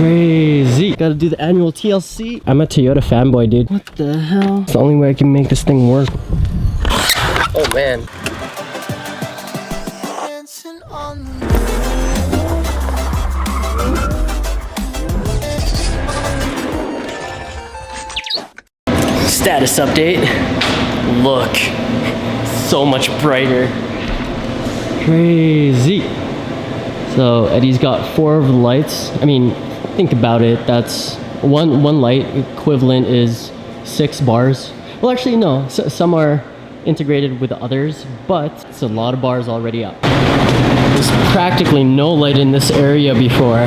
Crazy. Gotta do the annual TLC. I'm a Toyota fanboy, dude. What the hell? It's the only way I can make this thing work. Oh man. Status update. Look, so much brighter. Crazy. So Eddie's got 4 of the lights. I mean, think about it. That's one light equivalent is 6 bars. Well, actually no. Some are integrated with the others, but it's a lot of bars already up. There's practically no light in this area before.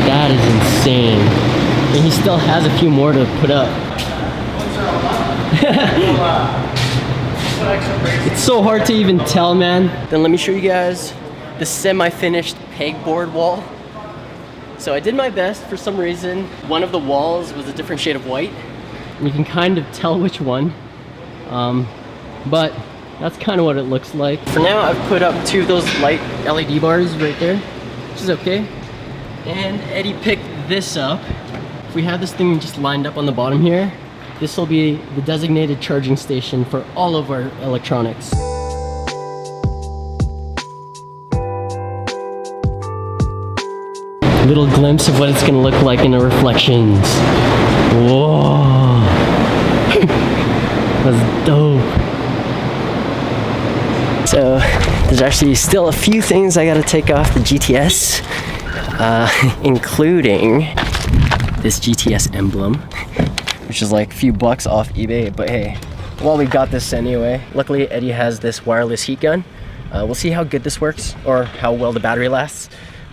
That is insane. And he still has a few more to put up. It's so hard to even tell, man. Then let me show you guys the semi-finished pegboard wall. So I did my best. For some reason, one of the walls was a different shade of white. You can kind of tell which one. But that's kind of what it looks like. For now, I've put up 2 of those light LED bars right there, which is okay. And Eddie picked this up. If we have this thing just lined up on the bottom here, this will be the designated charging station for all of our electronics. Little glimpse of what it's gonna look like in the reflections. Whoa. That's dope. So there's actually still a few things I gotta take off the GTS, including this GTS emblem, which is like a few bucks off eBay, but hey, well, we got this anyway. Luckily, Eddie has this wireless heat gun. We'll see how good this works or how well the battery lasts,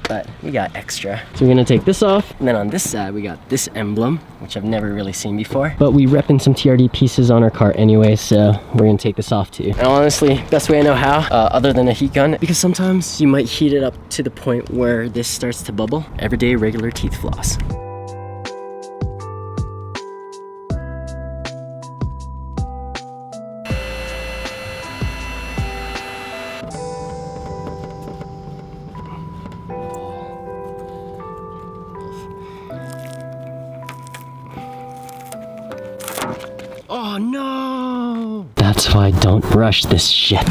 but we got extra. So we're gonna take this off, and then on this side, we got this emblem, which I've never really seen before, but we repping some TRD pieces on our car anyway, so we're gonna take this off too. And honestly, best way I know how, other than a heat gun, because sometimes you might heat it up to the point where this starts to bubble. Everyday regular teeth floss. Oh no! That's why I don't brush this shit.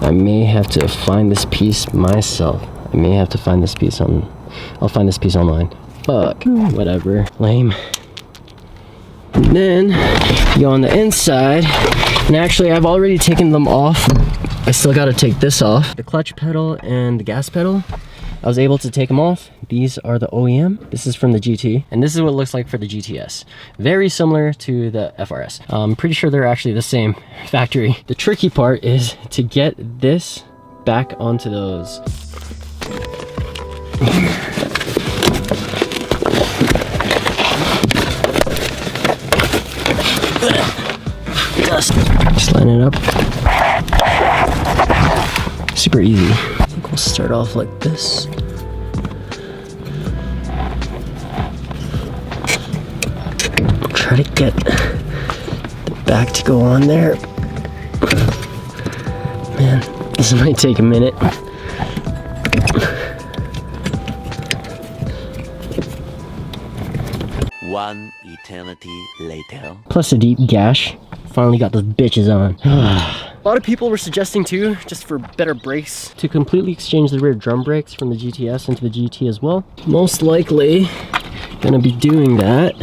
I may have to find this piece myself. I may have to find this piece on... I'll find this piece online. Fuck. Whatever. Lame. And then, you go on the inside. And actually, I've already taken them off. I still gotta take this off. The clutch pedal and the gas pedal, I was able to take them off. These are the OEM. This is from the GT. And this is what it looks like for the GTS. Very similar to the FRS. I'm pretty sure they're actually the same factory. The tricky part is to get this back onto those. Dust. Just line it up. Super easy. I think we'll start off like this. Try to get the back to go on there. Man, this might take a minute. One eternity later. Plus a deep gash. Finally got those bitches on. A lot of people were suggesting too, just for better brakes, to completely exchange the rear drum brakes from the GTS into the GT as well. Most likely gonna be doing that.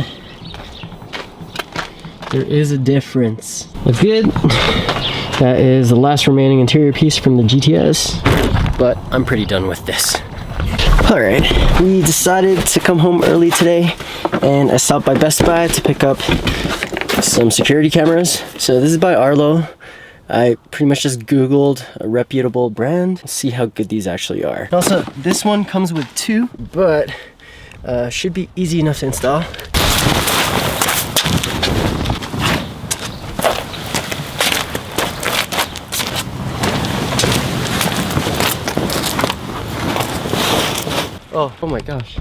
There is a difference. Looks good. That is the last remaining interior piece from the GTS, but I'm pretty done with this. All right, we decided to come home early today, and I stopped by Best Buy to pick up some security cameras. So this is by Arlo. I pretty much just Googled a reputable brand, see how good these actually are. Also, this one comes with 2, but should be easy enough to install. Oh my gosh.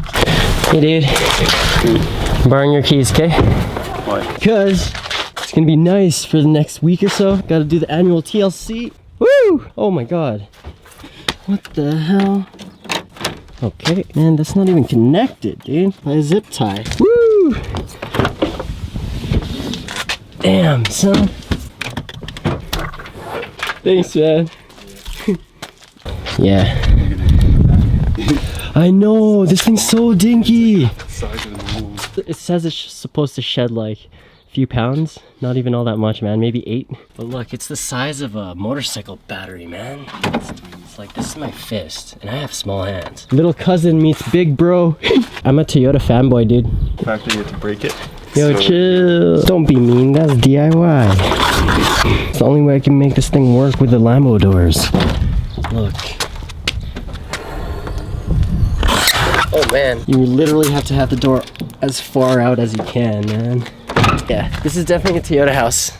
Hey dude, I'm borrowing your keys, okay? Why? Because it's gonna be nice for the next week or so. Gotta do the annual TLC. Woo! Oh my god. What the hell? Okay, man, that's not even connected, dude, by a zip tie. Woo! Damn, son. Thanks, man. Yeah. I know, this thing's so dinky. It says it's supposed to shed like a few pounds. Not even all that much, man. Maybe 8. But look, it's the size of a motorcycle battery, man. It's like, this is my fist, and I have small hands. Little cousin meets big bro. I'm a Toyota fanboy, dude. The fact that you have to break it. Yo, chill. Don't be mean, that's DIY. It's the only way I can make this thing work with the Lambo doors. Look. Oh man, you literally have to have the door as far out as you can, man. Yeah, this is definitely a Toyota house.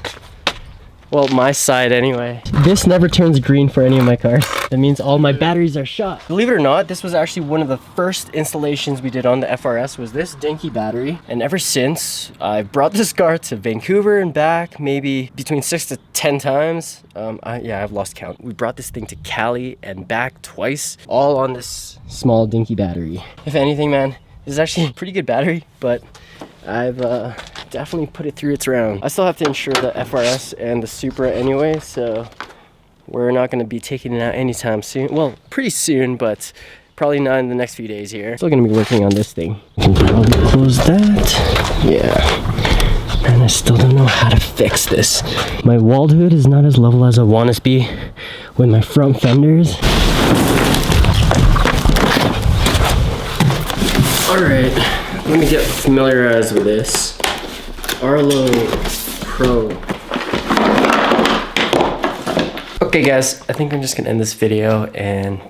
Well, my side anyway. This never turns green for any of my cars. That means all my batteries are shot. Believe it or not, this was actually one of the first installations we did on the FRS was this dinky battery. And ever since, I've brought this car to Vancouver and back maybe between 6 to 10 times. Yeah, I've lost count. We brought this thing to Cali and back twice, all on this small dinky battery. If anything, man, this is actually a pretty good battery, but I've definitely put it through its round. I still have to insure the FRS and the Supra anyway, so we're not going to be taking it out anytime soon. Well, pretty soon, but probably not in the next few days here. Still going to be working on this thing. I can probably close that. Yeah. And I still don't know how to fix this. My walled hood is not as level as I want it to be with my front fenders. Alright, let me get familiarized with this. Arlo Pro. Okay guys, I think I'm just gonna end this video and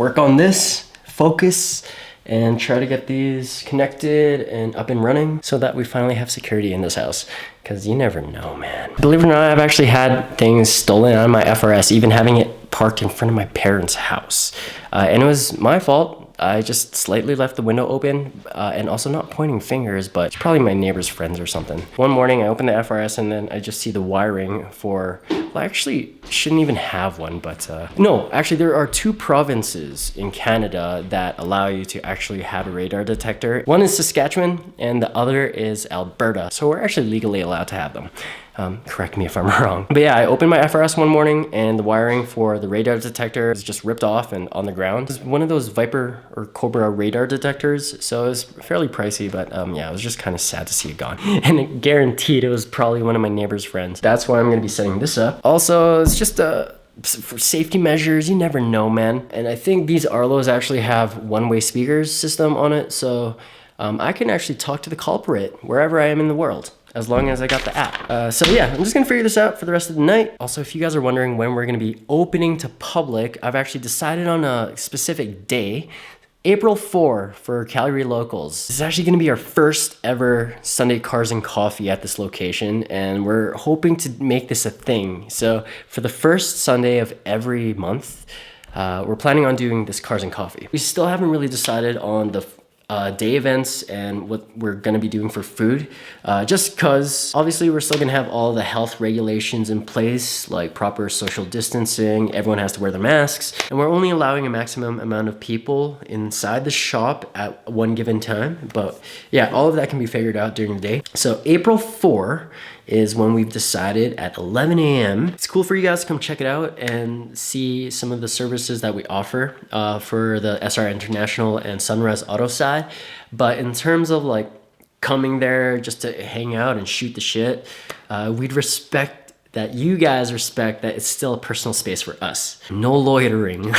work on this, focus, and try to get these connected and up and running so that we finally have security in this house. Because you never know, man. Believe it or not, I've actually had things stolen out of my FRS, even having it parked in front of my parents' house. And it was my fault. I just slightly left the window open and also not pointing fingers, but it's probably my neighbor's friends or something. One morning I opened the FRS and then I just see the wiring for, well, I actually shouldn't even have one, but no, actually there are 2 provinces in Canada that allow you to actually have a radar detector. One is Saskatchewan and the other is Alberta. So we're actually legally allowed to have them. Correct me if I'm wrong. But yeah, I opened my FRS one morning and the wiring for the radar detector is just ripped off and on the ground. It's one of those Viper or Cobra radar detectors, so it was fairly pricey, but yeah, it was just kind of sad to see it gone. And it guaranteed it was probably one of my neighbor's friends. That's why I'm gonna be setting this up. Also, it's just for safety measures, you never know, man. And I think these Arlos actually have one-way speakers system on it, so I can actually talk to the culprit wherever I am in the world, as long as I got the app. So yeah, I'm just gonna figure this out for the rest of the night. Also, if you guys are wondering when we're gonna be opening to public, I've actually decided on a specific day, April 4 for Calgary locals. This is actually gonna be our first ever Sunday Cars and Coffee at this location, and we're hoping to make this a thing. So for the first Sunday of every month, we're planning on doing this Cars and Coffee. We still haven't really decided on the day events and what we're gonna be doing for food, just because obviously we're still gonna have all the health regulations in place, like proper social distancing, everyone has to wear their masks, and we're only allowing a maximum amount of people inside the shop at one given time. But yeah, all of that can be figured out during the day. So April 4 is when we've decided at 11 a.m. It's cool for you guys to come check it out and see some of the services that we offer for the SR International and Sunrise Auto side. But in terms of like coming there just to hang out and shoot the shit, we'd respect that you guys respect that it's still a personal space for us. No loitering.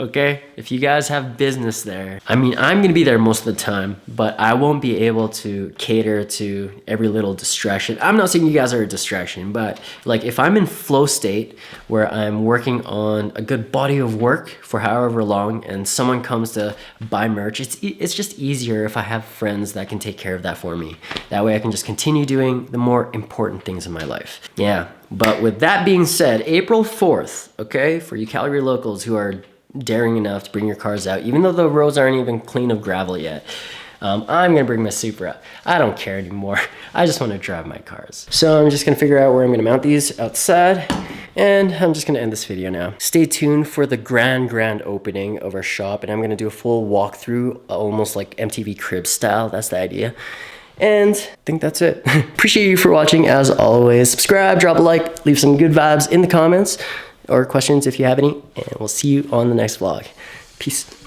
Okay, if you guys have business there, I mean, I'm gonna be there most of the time, but I won't be able to cater to every little distraction. I'm not saying you guys are a distraction, but like if I'm in flow state where I'm working on a good body of work for however long and someone comes to buy merch, it's just easier if I have friends that can take care of that for me. That way I can just continue doing the more important things in my life. Yeah, but with that being said, April 4th, okay, for you Calgary locals who are daring enough to bring your cars out, even though the roads aren't even clean of gravel yet, I'm gonna bring my Supra. I don't care anymore. I just want to drive my cars. So I'm just gonna figure out where I'm gonna mount these outside, And I'm just gonna end this video now. Stay tuned for the grand opening of our shop, and I'm gonna do a full walkthrough, almost like MTV Cribs style. That's the idea. And I think that's it. Appreciate you for watching as always. Subscribe, drop a like, leave some good vibes in the comments or questions if you have any, and we'll see you on the next vlog. Peace.